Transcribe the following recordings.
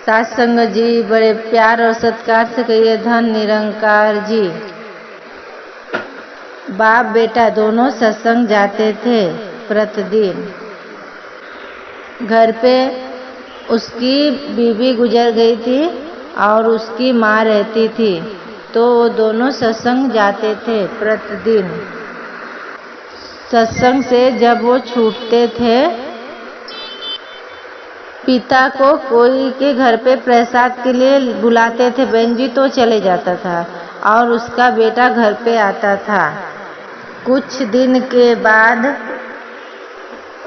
सात संगत जी बड़े प्यार और सत्कार से कहिए धन निरंकार जी। बाप बेटा दोनों सत्संग जाते थे प्रतिदिन। घर पे उसकी बीवी गुजर गई थी और उसकी माँ रहती थी, तो वो दोनों सत्संग जाते थे प्रतिदिन। सत्संग से जब वो छूटते थे, पिता को कोई के घर पे प्रसाद के लिए बुलाते थे बहन जी, तो चले जाता था और उसका बेटा घर पे आता था। कुछ दिन के बाद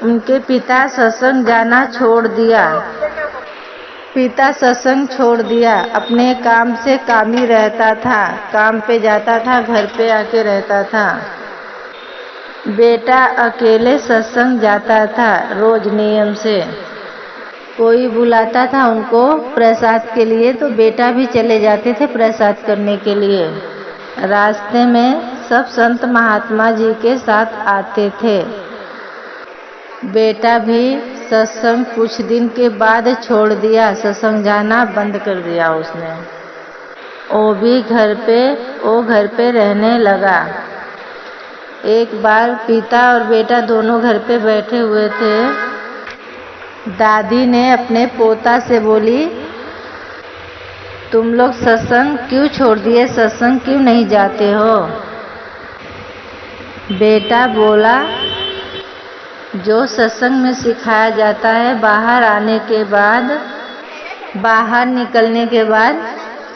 उनके पिता सत्संग जाना छोड़ दिया। पिता सत्संग छोड़ दिया, अपने काम से कामी रहता था, काम पे जाता था, घर पे आके रहता था। बेटा अकेले सत्संग जाता था रोज नियम से। कोई बुलाता था उनको प्रसाद के लिए तो बेटा भी चले जाते थे प्रसाद करने के लिए। रास्ते में सब संत महात्मा जी के साथ आते थे। बेटा भी सत्संग कुछ दिन के बाद छोड़ दिया, सत्संग जाना बंद कर दिया उसने। वो घर पे रहने लगा। एक बार पिता और बेटा दोनों घर पे बैठे हुए थे। दादी ने अपने पोता से बोली, तुम लोग सत्संग क्यों छोड़ दिए, सत्संग क्यों नहीं जाते हो? बेटा बोला, जो सत्संग में सिखाया जाता है बाहर निकलने के बाद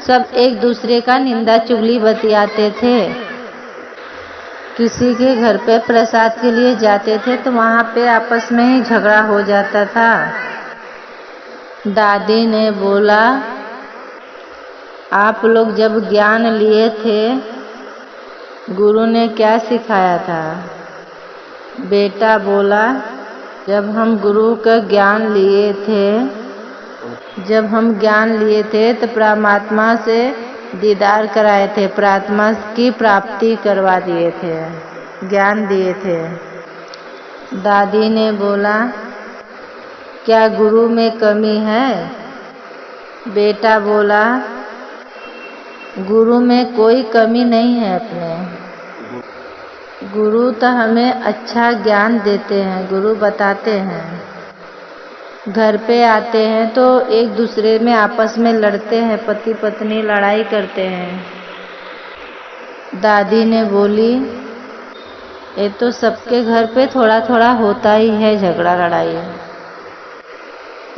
सब एक दूसरे का निंदा चुगली बतियाते थे। किसी के घर पे प्रसाद के लिए जाते थे तो वहाँ पे आपस में ही झगड़ा हो जाता था। दादी ने बोला, आप लोग जब ज्ञान लिए थे, गुरु ने क्या सिखाया था? बेटा बोला, जब हम गुरु का ज्ञान लिए थे तो परमात्मा से दीदार कराए थे, परमात्मा की प्राप्ति करवा दिए थे, ज्ञान दिए थे। दादी ने बोला, क्या गुरु में कमी है? बेटा बोला, गुरु में कोई कमी नहीं है अपने। गुरु तो हमें अच्छा ज्ञान देते हैं, गुरु बताते हैं। घर पे आते हैं तो एक दूसरे में आपस में लड़ते हैं, पति पत्नी लड़ाई करते हैं। दादी ने बोली, ये तो सबके घर पे थोड़ा थोड़ा होता ही है झगड़ा लड़ाई,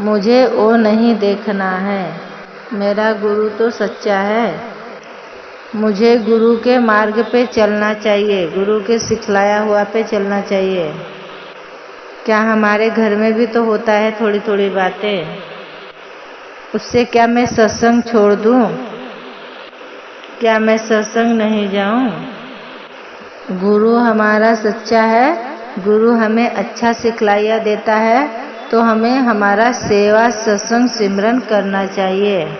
मुझे वो नहीं देखना है। मेरा गुरु तो सच्चा है, मुझे गुरु के मार्ग पे चलना चाहिए, गुरु के सिखलाया हुआ पे चलना चाहिए। क्या हमारे घर में भी तो होता है थोड़ी थोड़ी बातें, उससे क्या मैं सत्संग छोड़ दूं? क्या मैं सत्संग नहीं जाऊं? गुरु हमारा सच्चा है, गुरु हमें अच्छा सिखलाया देता है, तो हमें हमारा सेवा सत्संग सिमरन करना चाहिए।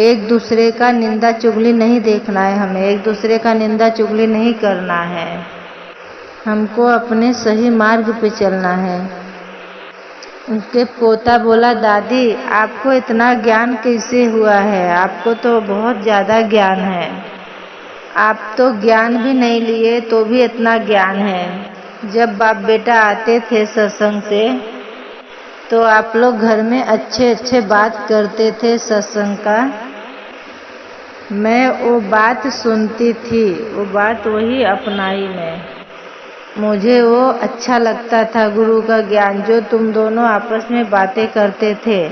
एक दूसरे का निंदा चुगली नहीं देखना है, हमें एक दूसरे का निंदा चुगली नहीं करना है, हमको अपने सही मार्ग पे चलना है। उनके पोता बोला, दादी आपको इतना ज्ञान कैसे हुआ है? आपको तो बहुत ज़्यादा ज्ञान है, आप तो ज्ञान भी नहीं लिए तो भी इतना ज्ञान है। जब बाप बेटा आते थे सत्संग से तो आप लोग घर में अच्छे अच्छे बात करते थे सत्संग का, मैं वो बात सुनती थी, वो बात वही अपनाई मैं। मुझे वो अच्छा लगता था गुरु का ज्ञान, जो तुम दोनों आपस में बातें करते थे।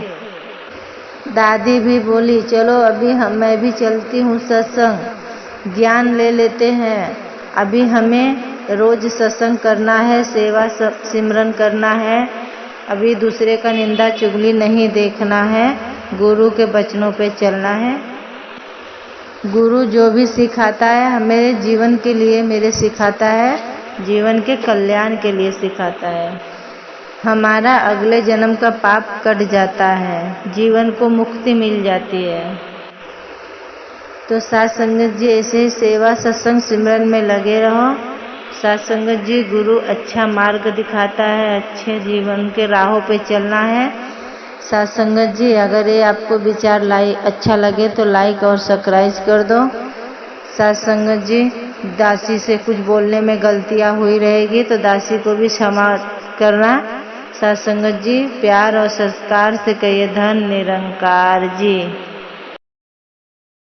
दादी भी बोली, चलो अभी मैं भी चलती हूँ सत्संग, ज्ञान ले लेते हैं। अभी हमें रोज सत्संग करना है, सेवा सिमरन करना है, अभी दूसरे का निंदा चुगली नहीं देखना है, गुरु के वचनों पे चलना है। गुरु जो भी सिखाता है हमें जीवन के लिए मेरे सिखाता है, जीवन के कल्याण के लिए सिखाता है। हमारा अगले जन्म का पाप कट जाता है, जीवन को मुक्ति मिल जाती है। तो साथ संगत जी ऐसे ही सेवा सत्संग सिमरन में लगे रहो। साथ संगत जी गुरु अच्छा मार्ग दिखाता है, अच्छे जीवन के राहों पे चलना है, साथ संगत जी, अगर ये आपको विचार अच्छा लगे तो लाइक और सब्सक्राइब कर दो। साथ संगत जी, दासी से कुछ बोलने में गलतियां हुई रहेगी तो दासी को भी क्षमा करना। साथ संगत जी, प्यार और सत्कार से कहिए धन निरंकार जी।